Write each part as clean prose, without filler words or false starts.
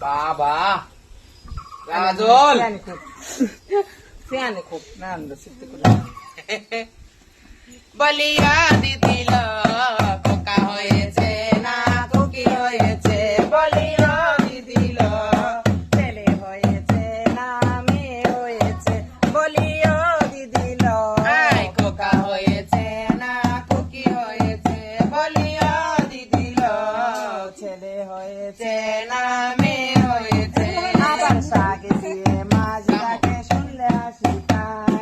বাবা গাজল ফ্যানে খুব নাম সিদ্ধ করে বলিয়া দিদিল খোকা হয়েছে না খুকি হয়েছে বলিয়া দিদিল ছেলে হয়েছে না মেয়ে হয়েছে বলিও দিদিল আই খোকা হয়েছে না খুকি হয়েছে বলিয়া দিদিল ছেলে হয়েছে যে না মেয়ে হয়েছে আবার শাক দিয়ে মাছ ডাকে শুনলে হাসি পায়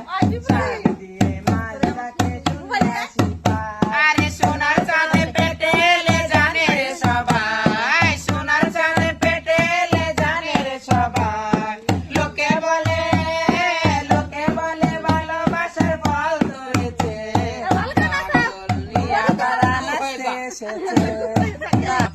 শাক দিয়ে মাছ ডাকে শুনলে হাসি পায় আরে সোনার চাঁদে পেটে এলে জানে রে সবাই সোনার চাঁদে পেটে এলে জানে রে সবাই লোকে বলে ভালোবাসার ফল ধরেছে নিয়া তারা নাচতে এসেছে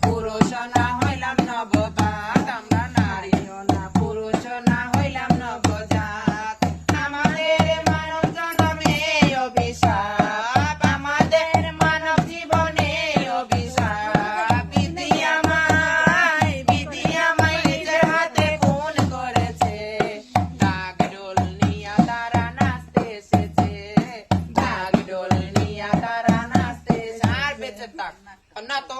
পুরুষ না হইলাম নবজাত আমরা নারীও না পুরুষ না হইলাম নবজাত আমাদের মানব জন্মে অভিশাপ আমাদের মানব জীবনে অভিশাপ বিধি আমায় নিজের হাতে খুন করেছে ঢাকঢোল নিয়া তারা নাচতে এসেছে ঢাকঢোল নিয়া তারা নাচতে এসেছে আর বেঁচে থাক না তো